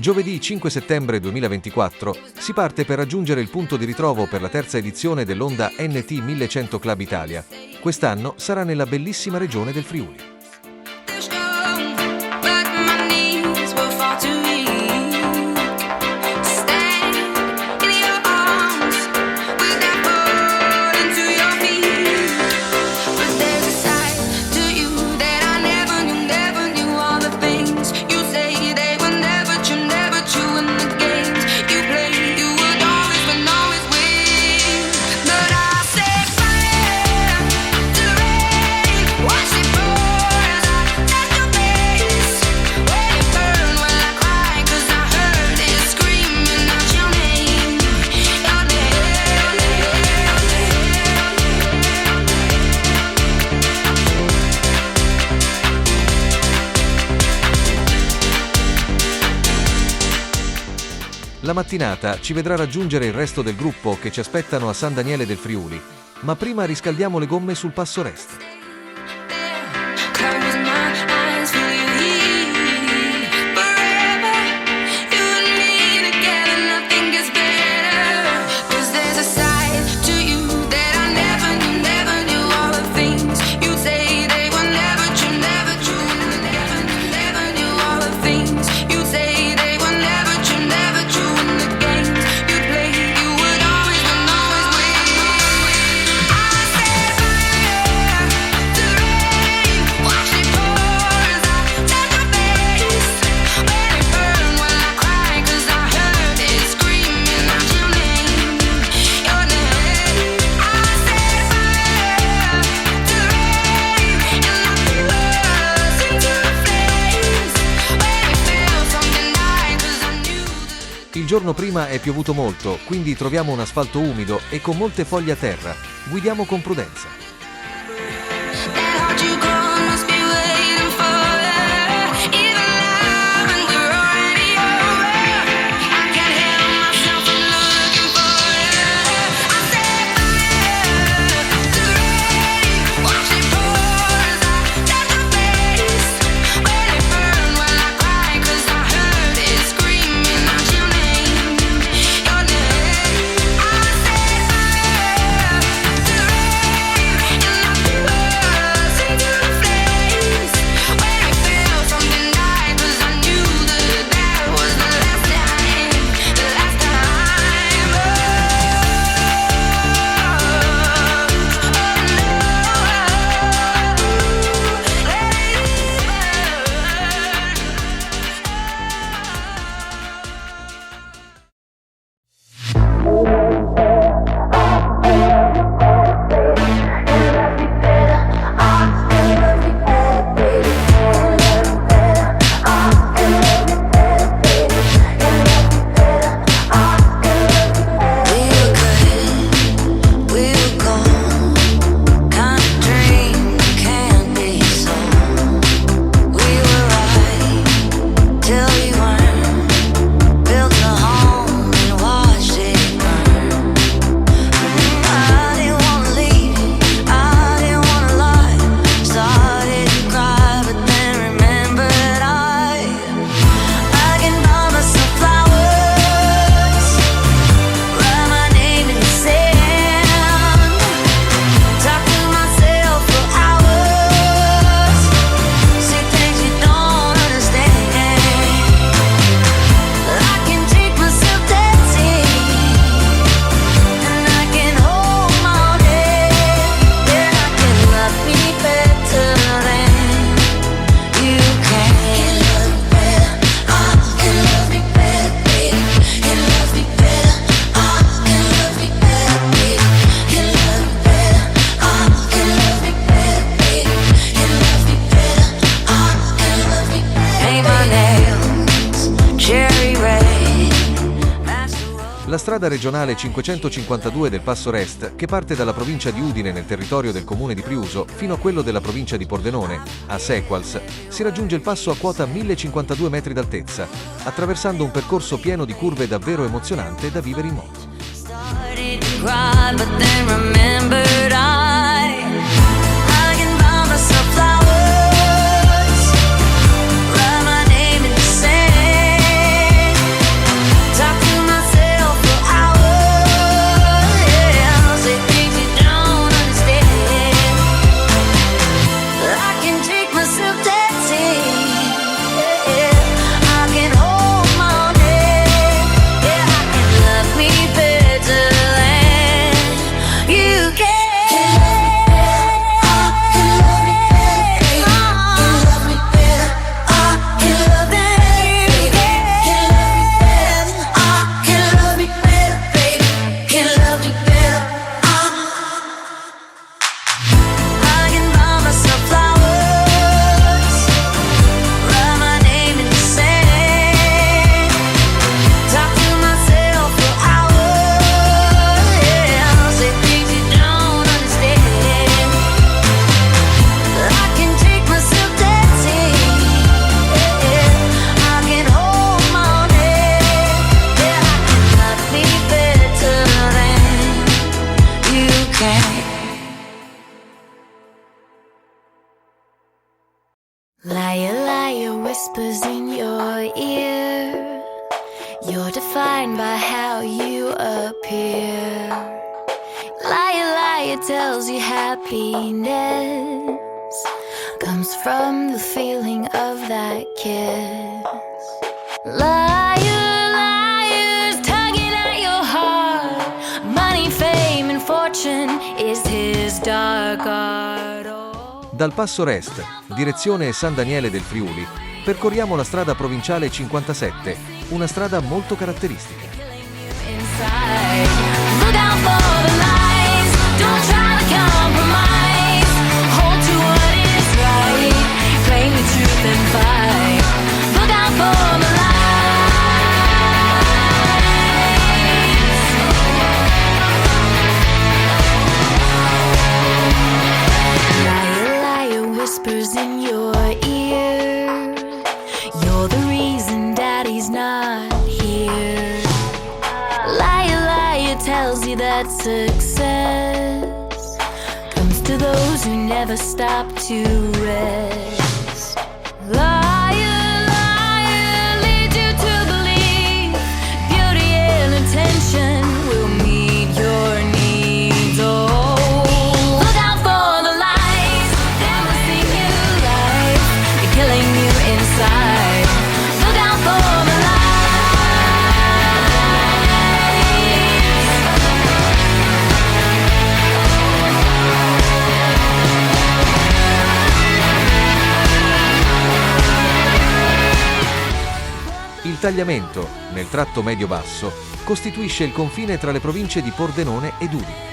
Giovedì 5 settembre 2024 si parte per raggiungere il punto di ritrovo per la terza edizione dell'Onda NT 1100 Club Italia. Quest'anno sarà nella bellissima regione del Friuli. La mattinata ci vedrà raggiungere il resto del gruppo che ci aspettano a San Daniele del Friuli, ma prima riscaldiamo le gomme sul Passo Rest. Il giorno prima è piovuto molto, quindi troviamo un asfalto umido e con molte foglie a terra. Guidiamo con prudenza. La strada regionale 552 del Passo Rest, che parte dalla provincia di Udine nel territorio del comune di Priuso fino a quello della provincia di Pordenone, a Sequals, si raggiunge il passo a quota 1052 metri d'altezza, attraversando un percorso pieno di curve davvero emozionante da vivere in moto. defined by how you appear. Liar tells you happiness comes from the feeling of that kiss. Liar's tugging at your heart. Money, fame and fortune is his dark art. Dal Passo Rest, direzione San Daniele del Friuli, percorriamo la strada provinciale 57, una strada molto caratteristica. Whispers in your ear, you're the reason daddy's not here. Liar tells you that success comes to those who never stop to rest. Liar leads you to believe beauty and attention will meet your needs. Oh, look out for the lies, they're missing you life, they're killing you inside. Look out for the lies. Il tagliamento, nel tratto medio-basso, costituisce il confine tra le province di Pordenone ed Udine.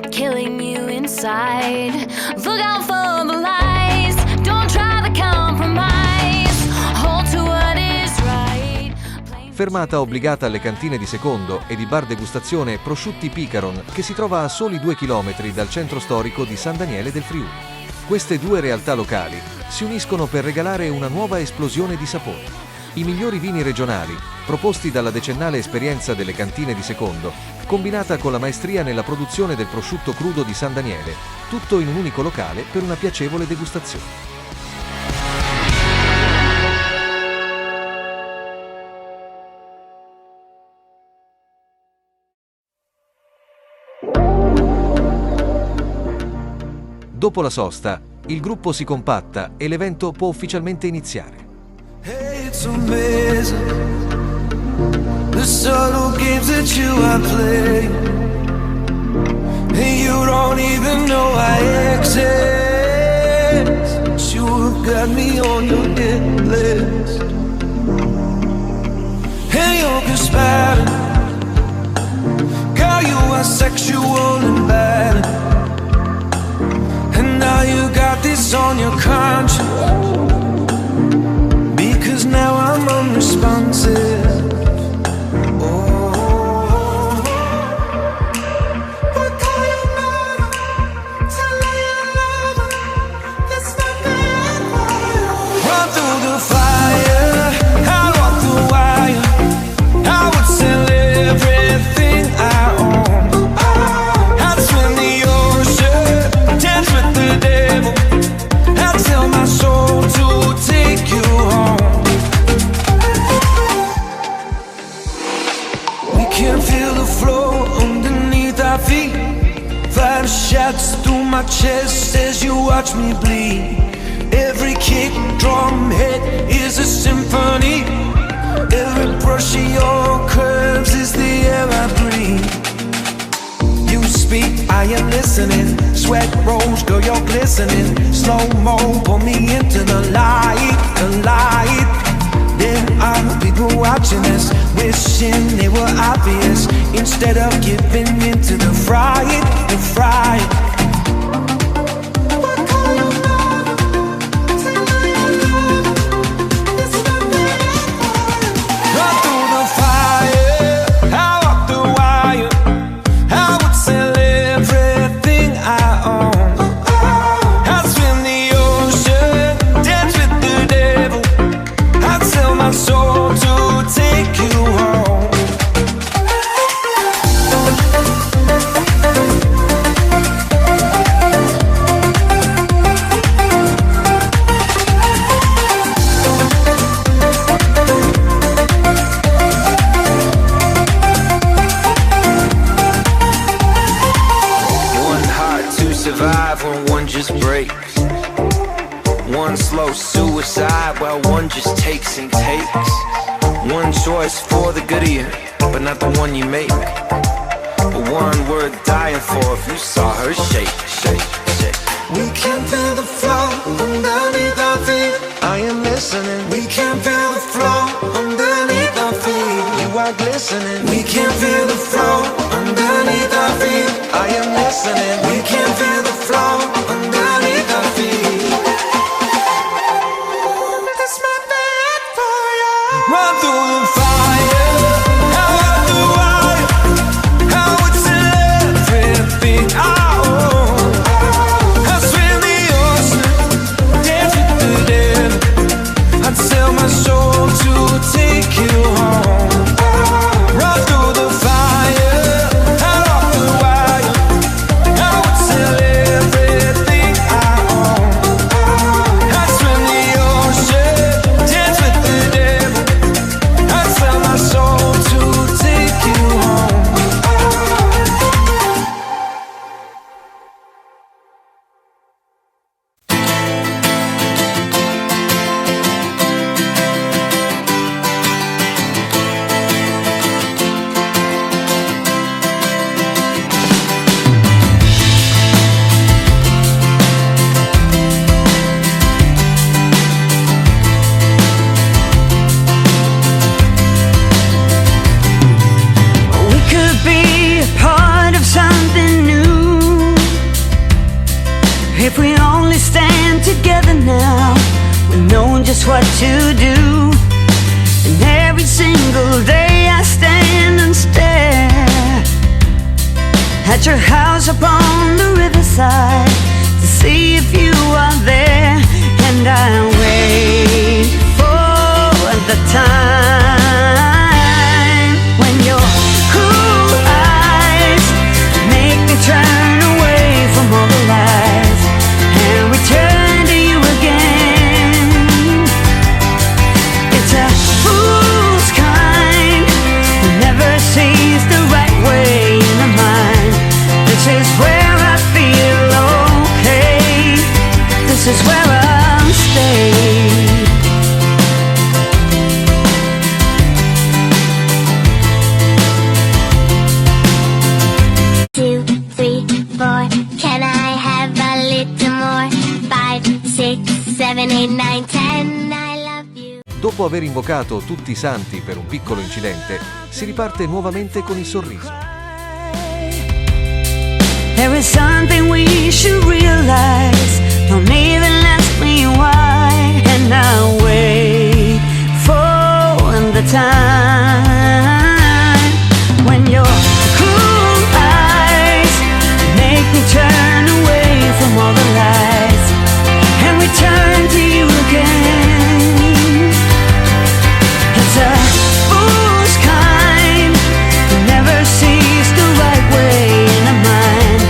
Killing you inside. Look out for the lies. Don't try the compromise. Hold to what is right. Fermata obbligata alle cantine di Secondo e di bar degustazione Prosciutti Picaron, che si trova a soli 2 chilometri dal centro storico di San Daniele del Friuli. Queste due realtà locali si uniscono per regalare una nuova esplosione di sapori. I migliori vini regionali, proposti dalla decennale esperienza delle cantine di Secondo, combinata con la maestria nella produzione del prosciutto crudo di San Daniele, tutto in un unico locale per una piacevole degustazione. Dopo la sosta, il gruppo si compatta e l'evento può ufficialmente iniziare. Hey, it's amazing, the subtle games that you are playing, and you don't even know I exist. You got me on your hit list, and you're conspiring. Girl, you are sexual and bad, and now you got this on your conscience. Because now I'm unresponsive. Shots through my chest as you watch me bleed. Every kick, drum, hit is a symphony. Every brush of your curves is the air I breathe. You speak, I am listening. Sweat rolls, girl, you're glistening. Slow-mo, pull me into the light, the light. There are people watching us, wishing they were obvious, instead of giving in to the fright, the fright. Run through the fire, I walk the wire. I would sell everything I own. I'd swim the ocean, dance with the devil. slow suicide while one just takes and takes. One choice for the good of you, but not the one you make. But one worth dying for if you saw her shake, shake, shake. We can feel the flow underneath our feet. I am listening. We can feel the flow underneath our feet. You are glistening. We can feel the flow underneath our feet. I am listening. We can feel the flow underneath our feet. That's my bed for you. Run through the fire. How I do I? How it's everything I own. I swim the ocean, dance with the dead. I'd sell my soul to take you home. Run through the fire, out off the wire. I would sell everything I own. I'd swim the ocean, dance with the devil. I'd sell my soul to take you home. We could be a part of something new if we only stand together now. We know just what to do. And every single day I stand and stare at your house upon the riverside to see if you are there. And I wait for the time when your cool eyes make me turn away from all the lies and return to you again. It's a fool's kind who never sees the right way in the mind. This is where I feel okay. This is where I'll stay. 2, 3, 4. Can I have a little more? 5, 6, 7, 8, 9, 10. I love you. Dopo aver invocato tutti i santi per un piccolo incidente, si riparte nuovamente con il sorriso. There is something we should realize. Don't even ask me why. And I'll wait for the time when your cool eyes make me turn away from all the lies and return to you again. It's a fool's kind who never sees the right way in a mind.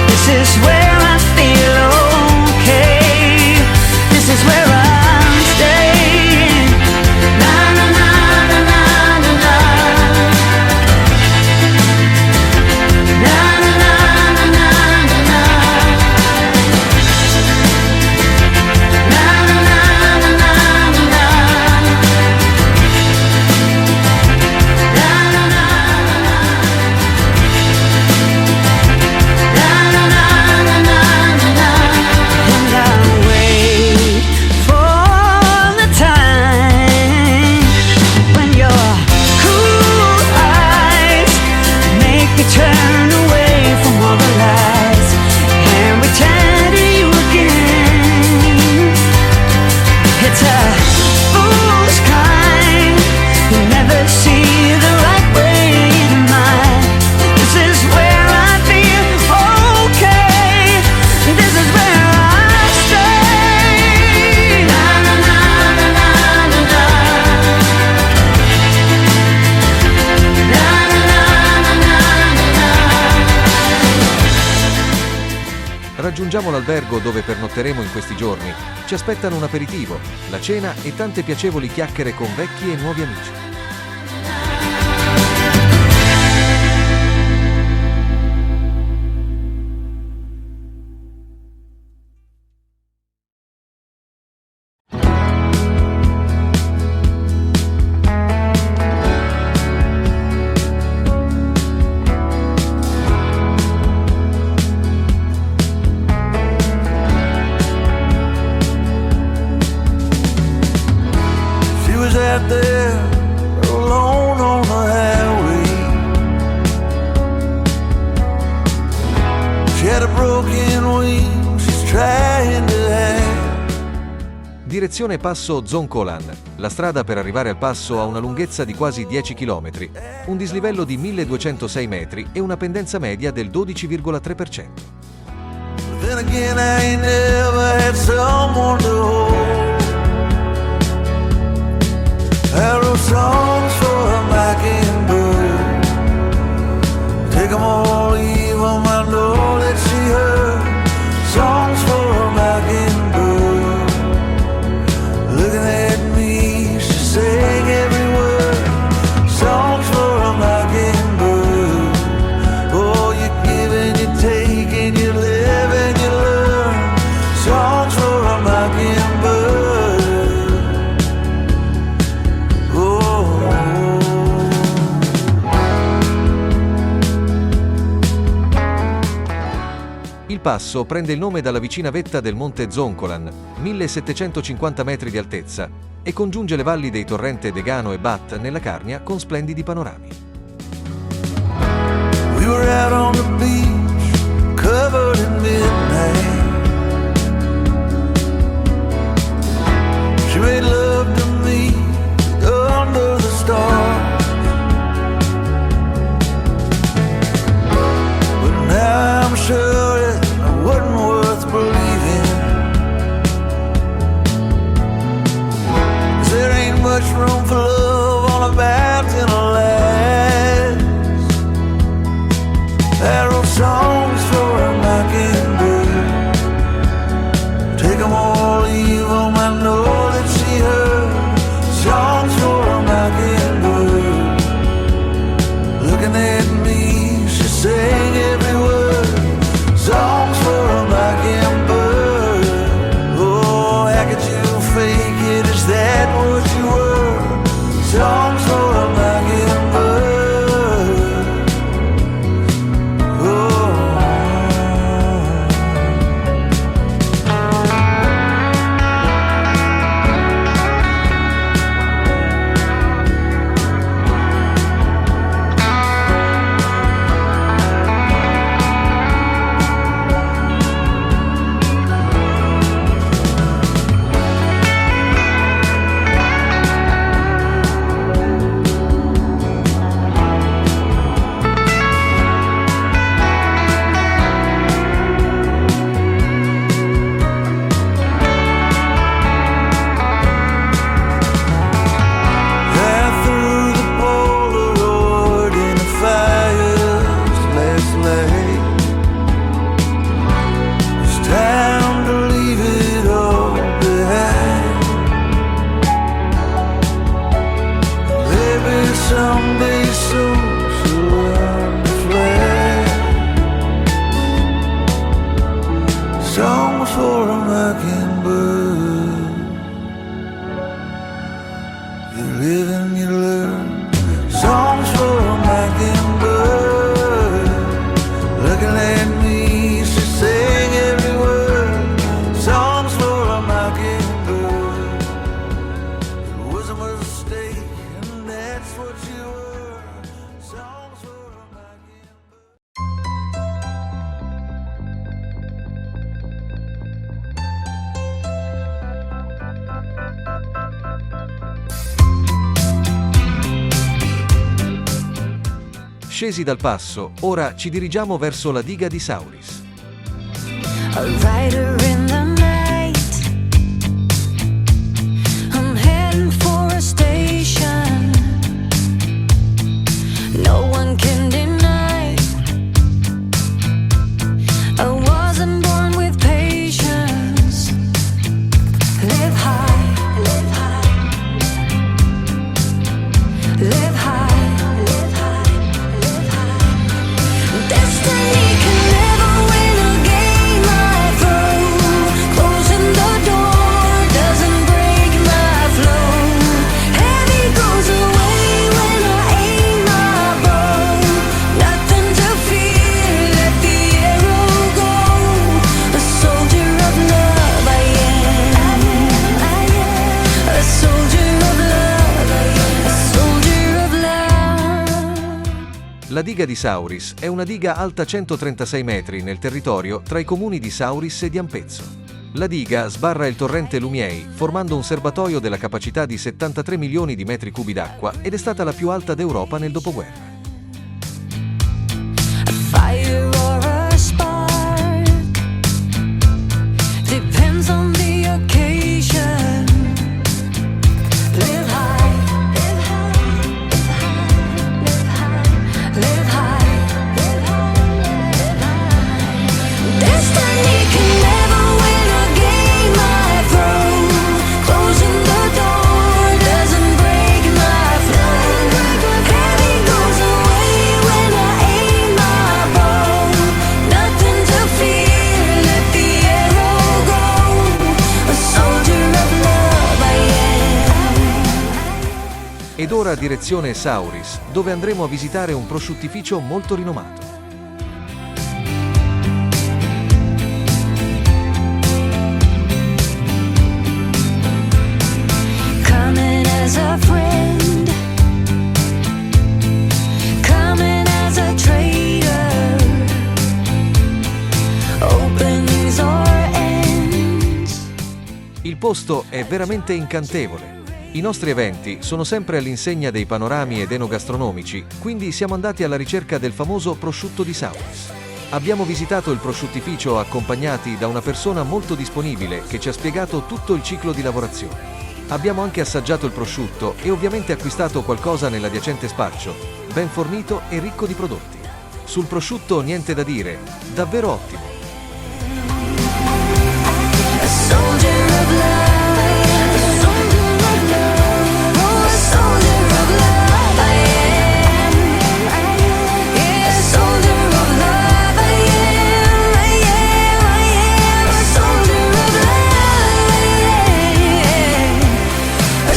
This is where I feel okay. This is where I'm staying. Na na na na na na na. Na na na na na na na. Na na na na na na na. Na na na na na. And I'll wait for the time when your cool eyes make me turn away from all the lies and return to you again. It's a fool's kind who never see the right way in mind. This is where I feel okay. This is where I stay. Na na na na na na na. Na na na na na na. Raggiungiamo l'albergo dove pernotteremo in questi giorni. Ci aspettano un aperitivo, la cena e tante piacevoli chiacchiere con vecchi e nuovi amici. sat there alone on the highway. She had a broken wing, she's trying to hide. Direzione passo Zoncolan. La strada per arrivare al passo ha una lunghezza di quasi 10 km, un dislivello di 1206 metri e una pendenza media del 12,3%. Then again, I ain't never had someone to hold. I wrote songs for a mockingbird. Take 'em all, leave 'em, I know that she heard. Songs for a mockingbird. Looking at me, she sang every word. Songs for a mockingbird. Oh, you give and you take and you live and you learn. Songs for a mockingbird. Oh. Il passo prende il nome dalla vicina vetta del monte Zoncolan, 1750 metri di altezza, e congiunge le valli dei torrenti Degano e Bat nella Carnia con splendidi panorami. We were out on the beach, covered in midnight. She made love to me under the stars. But now I'm sure that I wasn't worth believing. 'Cause there ain't much room for love on a mountain of lies. I wrote songs for a mockingbird. Take 'em all, leave 'em, I know that she heard. Songs for a mockingbird. Looking at me, she sang every word. Songs for a mockingbird. Oh, how could you fake it? Is that what you were? Songs for a mockingbird. Someday soon she'll learn to fly. Songs for a mockingbird. You live and you learn. Songs for a mockingbird. Looking at me, she sang every word. Songs for a mockingbird. It was a mistake, and that's what you were. Songs for a mockingbird. Scesi dal passo, ora ci dirigiamo verso la diga di Sauris. A rider in the night, I'm heading for a station no one can deny. I wasn't born with patience. Live high, live high, live high. Destiny can never win a game I throw. La diga di Sauris è una diga alta 136 metri nel territorio tra i comuni di Sauris e di Ampezzo. La diga sbarra il torrente Lumiei, formando un serbatoio della capacità di 73 milioni di metri cubi d'acqua ed è stata la più alta d'Europa nel dopoguerra. Fire or a spark depends on the occasion. Live high, live high, live high, live high, live high, live high. Destiny can never win a game I throw. Closing the door doesn't break my flow. Heavy goes away when I aim my bow. Nothing to fear, let the arrow go. A soldier of love I am. Ed ora direzione Sauris, dove andremo a visitare un prosciuttificio molto rinomato. Coming as a friend, coming as a traitor, openings or ends. Il posto è veramente incantevole. I nostri eventi sono sempre all'insegna dei panorami ed enogastronomici, quindi siamo andati alla ricerca del famoso prosciutto di Sauris. Abbiamo visitato il prosciuttificio accompagnati da una persona molto disponibile che ci ha spiegato tutto il ciclo di lavorazione. Abbiamo anche assaggiato il prosciutto e ovviamente acquistato qualcosa nell'adiacente spaccio, ben fornito e ricco di prodotti. Sul prosciutto niente da dire, davvero ottimo. A soldier of love, a soldier of love, oh, a soldier of love I am. Yeah, a soldier of love I am. A soldier of love, a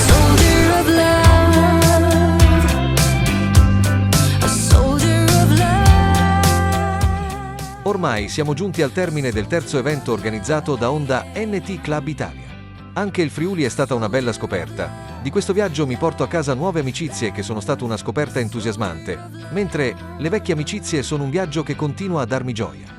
soldier of love I am. A soldier of love. Ormai siamo giunti al termine del terzo evento organizzato da Honda NT Club Italia. Anche il Friuli è stata una bella scoperta. Di questo viaggio mi porto a casa nuove amicizie che sono state una scoperta entusiasmante, mentre le vecchie amicizie sono un viaggio che continua a darmi gioia.